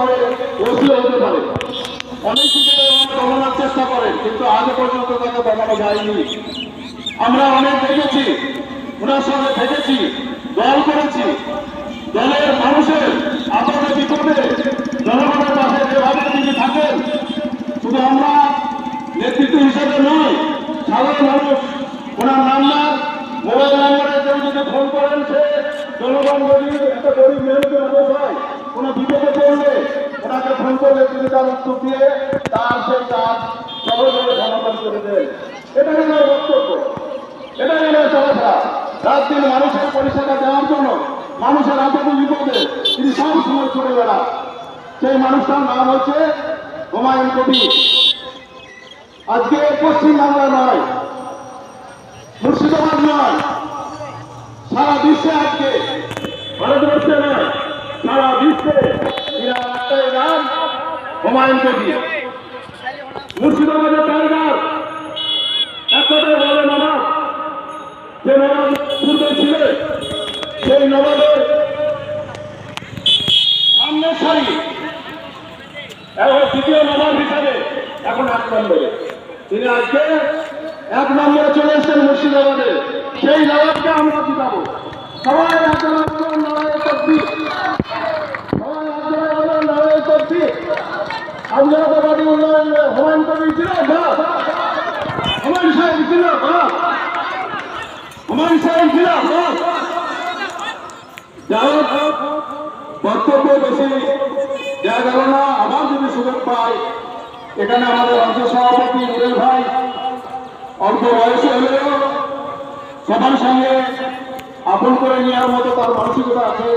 পারে, ওসিও হতে পারে। অনেক কিছু দমানোর চেষ্টা করেন, কিন্তু আজ পর্যন্ত তাকে দমানো যায়নি। আমরা অনেক দেখেছি, ওনার সঙ্গে থেকেছি, দল করেছি। দলের মানুষের আপদে বিপদে জনগণের পাশে যেভাবে তিনি থাকেন, শুধু আমরা নেতৃত্ব হিসেবে নয়, সাধারণ মানুষ ওনার নাম্বার, মোবাইল নাম্বারে কেউ যদি ফোন করেন, সে জনগণ যদি একটা গরিব মেহনতি মানুষ হয়, কোনো বিপদে পড়লে ওনাকে ফোন করলে তিনি তার উত্তর দিয়ে তার সেই কাজ সহজভাবে সমাধান করে দেন। এটাই আমার বক্তব্য, এটাই আমার চলাফেরা। রাত দিন মানুষের পরিষেবা দেওয়ার জন্য, মানুষের আপদে বিপদে তিনি সব সময় ছুটে বেড়ান। সেই মানুষটার নাম হচ্ছে হুমায়ুন কবির। আজকে পশ্চিম বাংলা নয়, মুর্শিদাবাদ নয়, সারা বিশ্বে আজকে, ভারতবর্ষে নয়, সারা বিশ্বে একটাই নাম হুমায়ুন কবির। মুর্শিদাবাদের টাইগার এক কথায় বলে নবাব, যে নবাব পূর্বে ছিলেন, সেই নবাবের সামনের সারি এবং দ্বিতীয় নবাব হিসাবে এখন 1 নম্বরে। তিনি আজকে 1 নম্বরে চলে এসেছেন মুর্শিদাবাদে। সেই নবাবকে আমরা জিতাবো। সবাই লড়াই করছি, সবাই লড়াই করছি। আন্দোলনবাদী উন্নয়ন হুমায়ুন কবির ছিল, হুমায়ুন সাহেব ছিল, হুমায়ুন সাহেব ছিল। যাই হোক, বক্তব্য বেশি দেওয়া গেল না। আবার যদি সুযোগ পাই, এখানে আমাদের অঞ্চল সভাপতি নুরেল ভাই অল্প বয়সে হলেও সবার সঙ্গে আপন করে নেওয়ার মতো তার মানসিকতা আছে।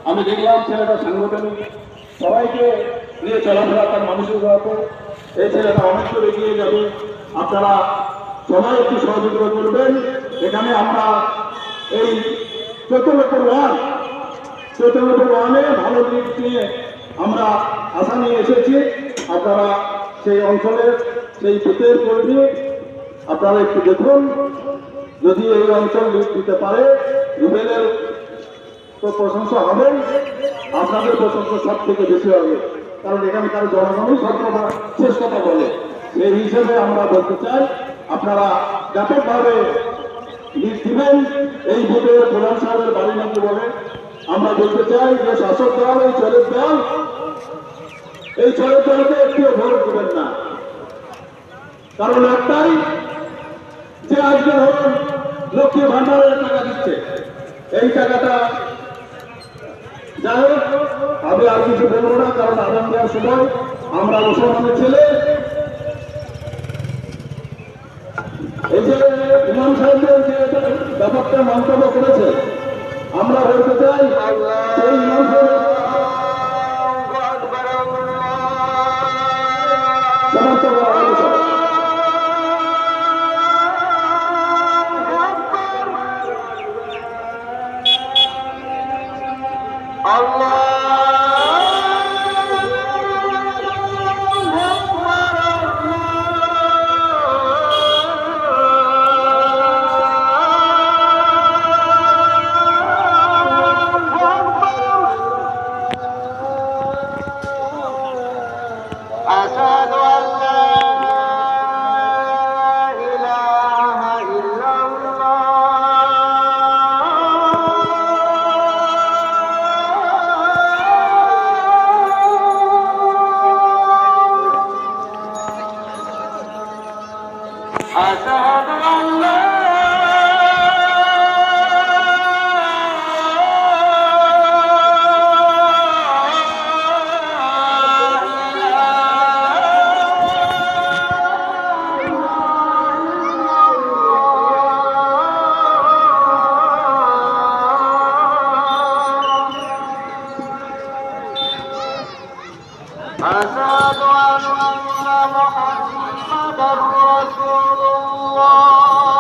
আমি দেখলাম ছেলেটা সাংগঠনিক, সবাইকে নিয়ে চলাফেরা তার মানসিকতা আছে। এই ছেলেটা অনেক করে এগিয়ে যাবে। আপনারা সবাই একটু সহযোগিতা করবেন। এখানে আমরা এই 14-1 ভালো দিক নিয়ে আমরা আশা নিয়ে এসেছি। আপনারা সেই অঞ্চলের সেই বুথের কর্মী আপনারা একটু দেখুন, যদি এই অঞ্চল লিড দিতে পারে, রুবেলের তো প্রশংসা হবেন, আপনাদের প্রশংসা সব থেকে বেশি হবে, কারণ এখানকার জনগণই সব কথা শেষ কথা বলে। সেই হিসেবে আমরা বলতে চাই, আপনারা ব্যাপকভাবে লিড দিবেন। এই ভোটের প্রধান সাহেবের বাড়ি নাকি বলে, আমরা বলতে চাই যে শাসক দল, এই চোরের দল, এই চোরের দলকে একটিও ভোট দেবেন না। কারণ একটাই, যে আজকে ধরুন লক্ষ্মী ভান্ডারের টাকা দিচ্ছে, এই টাকাটা যাই হোক, আমি আর কিছু বলবো না, কারণ আগাম দেওয়ার সময় আমরা মুসলমানের ছেলে। এই যে ইমাম সাহেবের যে ব্যাপারটা মন্তব্য করেছে, আমরা বলতে চাই সেই ইমাম সাহেব সমর্থ করা হয়েছে। أشهد أن لا إله إلا الله أشهد أن لا أشهد أن محمدا رسول الله